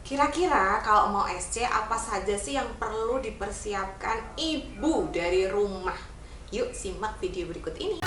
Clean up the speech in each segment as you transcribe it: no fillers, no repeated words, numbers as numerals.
Kira-kira kalau mau SC apa saja sih yang perlu dipersiapkan ibu dari rumah? Yuk simak video berikut ini.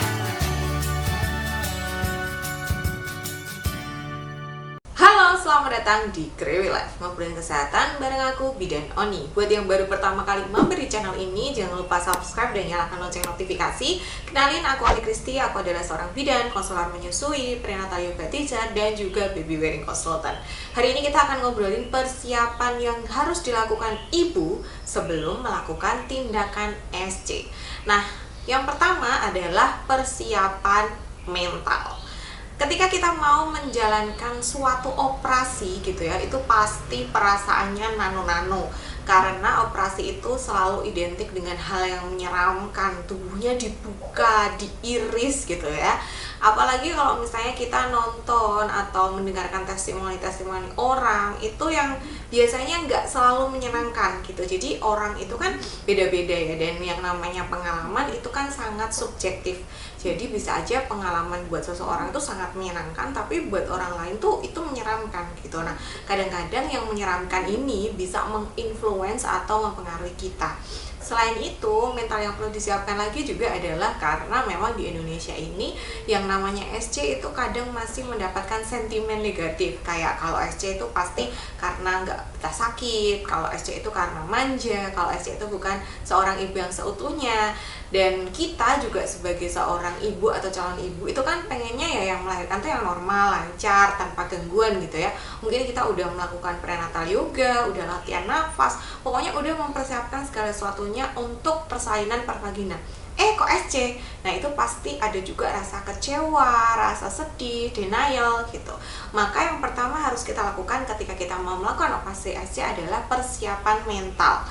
Halo, selamat datang di Krewi Life, ngobrolin kesehatan bareng aku, Bidan Oni. Buat yang baru pertama kali mampir di channel ini, jangan lupa subscribe dan nyalakan lonceng notifikasi. Kenalin, aku Ani Kristi, aku adalah seorang bidan, konselor menyusui, prenatal yoga teacher, dan juga baby wearing consultant. Hari ini kita akan ngobrolin persiapan yang harus dilakukan ibu sebelum melakukan tindakan SC. Nah, yang pertama adalah persiapan mental. Ketika kita mau menjalankan suatu operasi gitu ya, itu pasti perasaannya nano-nano. Karena operasi itu selalu identik dengan hal yang menyeramkan, tubuhnya dibuka, diiris gitu ya. Apalagi kalau misalnya kita nonton atau mendengarkan testimoni-testimoni orang, itu yang biasanya nggak selalu menyenangkan gitu. Jadi orang itu kan beda-beda ya, dan yang namanya pengalaman itu kan sangat subjektif. Jadi bisa aja pengalaman buat seseorang itu sangat menyenangkan, tapi buat orang lain tuh itu menyeramkan gitu. Nah, kadang-kadang yang menyeramkan ini bisa menginfluence atau mempengaruhi kita. Selain itu, mental yang perlu disiapkan lagi juga adalah karena memang di Indonesia ini yang namanya SC itu kadang masih mendapatkan sentimen negatif. Kayak kalau SC itu pasti karena nggak betah sakit, kalau SC itu karena manja, kalau SC itu bukan seorang ibu yang seutuhnya. Dan kita juga sebagai seorang ibu atau calon ibu itu kan pengennya ya yang melahirkan tuh yang normal, lancar, tanpa gangguan gitu ya. Mungkin kita udah melakukan prenatal yoga, udah latihan nafas, pokoknya udah mempersiapkan segala sesuatunya untuk persalinan pervagina. Kok SC? Nah, itu pasti ada juga rasa kecewa, rasa sedih, denial gitu. Maka yang pertama harus kita lakukan ketika kita mau melakukan operasi SC adalah persiapan mental.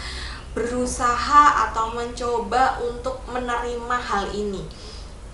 Berusaha atau mencoba untuk menerima hal ini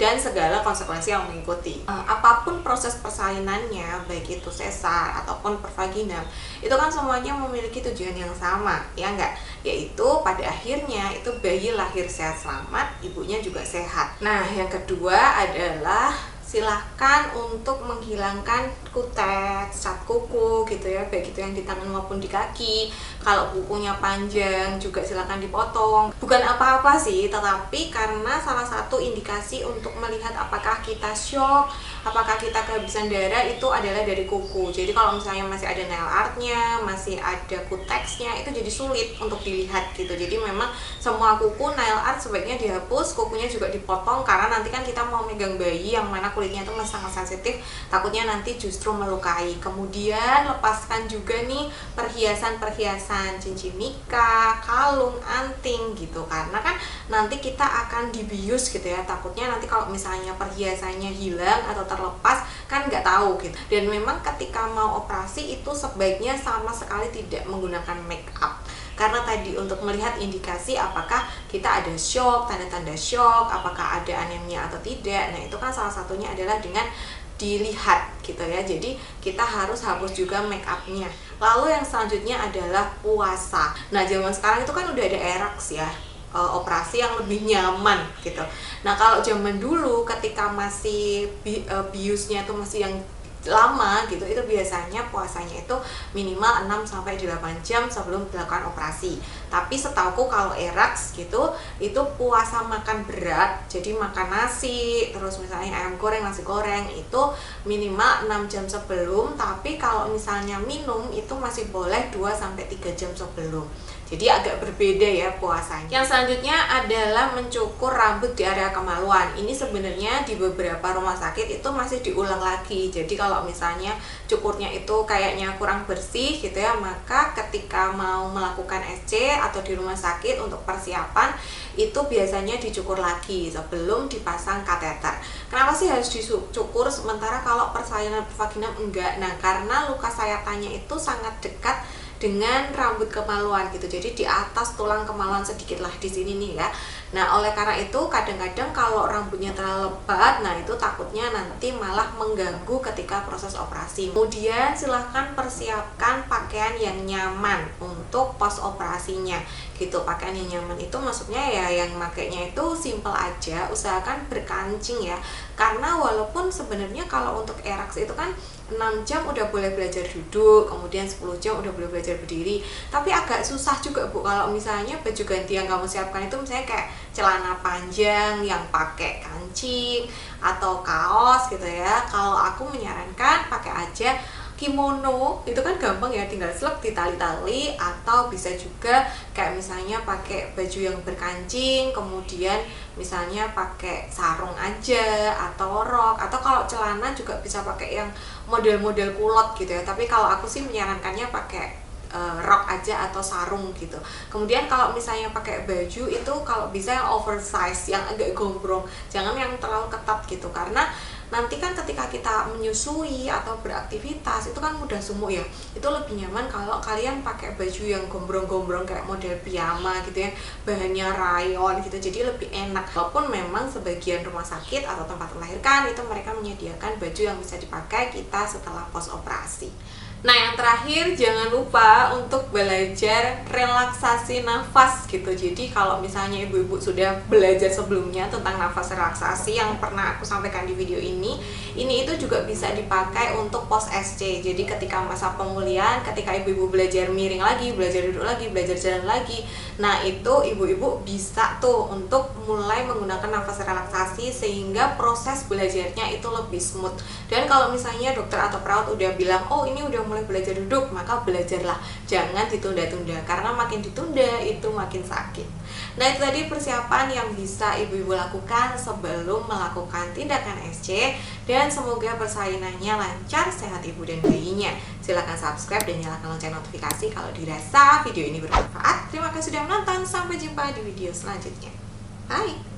dan segala konsekuensi yang mengikuti. Apapun proses persalinannya, baik itu sesar ataupun pervaginam, itu kan semuanya memiliki tujuan yang sama, ya enggak? Yaitu pada akhirnya itu bayi lahir sehat selamat, ibunya juga sehat. Nah, yang kedua adalah silahkan untuk menghilangkan kuteks, cat kuku gitu ya, baik itu yang di tangan maupun di kaki. Kalau kukunya panjang juga silahkan dipotong. Bukan apa-apa sih, tetapi karena salah satu indikasi untuk melihat apakah kita shock, apakah kita kehabisan darah itu adalah dari kuku. Jadi kalau misalnya masih ada nail artnya, masih ada kuteksnya, itu jadi sulit untuk dilihat gitu. Jadi memang semua kuku, nail art sebaiknya dihapus, kukunya juga dipotong, karena nanti kan kita mau megang bayi yang mana kulitnya itu masih sangat sensitif, takutnya nanti justru melukai. Kemudian lepaskan juga nih perhiasan-perhiasan, cincin nikah, kalung, anting gitu, karena kan nanti kita akan dibius gitu ya, takutnya nanti kalau misalnya perhiasannya hilang atau terlepas kan nggak tahu gitu. Dan memang ketika mau operasi itu sebaiknya sama sekali tidak menggunakan make up, karena tadi untuk melihat indikasi apakah kita ada shock, tanda-tanda shock, apakah ada anemia atau tidak. Nah, itu kan salah satunya adalah dengan dilihat gitu ya. Jadi kita harus hapus juga make upnya. Lalu yang selanjutnya adalah puasa. Nah, zaman sekarang itu kan udah ada Erax ya, operasi yang lebih nyaman gitu. Nah, kalau zaman dulu ketika masih biusnya itu masih yang lama gitu, itu biasanya puasanya itu minimal 6-8 jam sebelum dilakukan operasi. Tapi setauku kalau Erax gitu, itu puasa makan berat, jadi makan nasi, terus misalnya ayam goreng, nasi goreng, itu minimal 6 jam sebelum. Tapi kalau misalnya minum itu masih boleh 2-3 jam sebelum. Jadi agak berbeda ya puasanya. Yang selanjutnya adalah mencukur rambut di area kemaluan. Ini sebenarnya di beberapa rumah sakit itu masih diulang lagi. Jadi kalau misalnya cukurnya itu kayaknya kurang bersih gitu ya, maka ketika mau melakukan SC atau di rumah sakit untuk persiapan itu biasanya dicukur lagi sebelum dipasang kateter. Kenapa sih harus dicukur sementara kalau persalinan pervaginam enggak? Nah, karena luka sayatannya itu sangat dekat dengan rambut kemaluan gitu, jadi di atas tulang kemaluan sedikit lah di sini nih ya. Nah, oleh karena itu kadang-kadang kalau rambutnya terlalu lebat, nah itu takutnya nanti malah mengganggu ketika proses operasi. Kemudian silahkan persiapkan pakaian yang nyaman untuk pos operasinya gitu. Pakaian yang nyaman itu maksudnya ya yang makainya itu simple aja, usahakan berkancing ya, karena walaupun sebenarnya kalau untuk Erax itu kan 6 jam udah boleh belajar duduk, kemudian 10 jam udah boleh belajar berdiri. Tapi agak susah juga Bu kalau misalnya baju ganti yang kamu siapkan itu misalnya kayak celana panjang yang pakai kancing atau kaos gitu ya. Kalau aku menyarankan pakai aja kimono, itu kan gampang ya, tinggal slep ditali-tali, atau bisa juga kayak misalnya pakai baju yang berkancing, kemudian misalnya pakai sarung aja atau rok, atau kalau celana juga bisa pakai yang model-model kulot gitu ya. Tapi kalau aku sih menyarankannya pakai rok aja atau sarung gitu. Kemudian kalau misalnya pakai baju itu kalau bisa yang oversize, yang agak gombrong, jangan yang terlalu ketat gitu, karena nanti kan ketika kita menyusui atau beraktivitas itu kan mudah sumuk ya. Itu lebih nyaman kalau kalian pakai baju yang gombrong-gombrong kayak model piyama gitu ya, bahannya rayon gitu, jadi lebih enak. Walaupun memang sebagian rumah sakit atau tempat melahirkan itu mereka menyediakan baju yang bisa dipakai kita setelah pos operasi. Nah, yang terakhir jangan lupa untuk belajar relaksasi nafas gitu. Jadi kalau misalnya ibu-ibu sudah belajar sebelumnya tentang nafas relaksasi yang pernah aku sampaikan di video ini itu juga bisa dipakai untuk pos SC. Jadi ketika masa pemulihan, ketika ibu-ibu belajar miring lagi, belajar duduk lagi, belajar jalan lagi, nah itu ibu-ibu bisa tuh untuk mulai menggunakan nafas relaksasi sehingga proses belajarnya itu lebih smooth. Dan kalau misalnya dokter atau perawat udah bilang, oh ini udah mulai belajar duduk, maka belajarlah, jangan ditunda-tunda, karena makin ditunda itu makin sakit. Nah, itu tadi persiapan yang bisa ibu-ibu lakukan sebelum melakukan tindakan SC, dan semoga persalinannya lancar, sehat ibu dan bayinya. Silahkan subscribe dan nyalakan lonceng notifikasi kalau dirasa video ini bermanfaat. Terima kasih sudah menonton, sampai jumpa di video selanjutnya. Bye!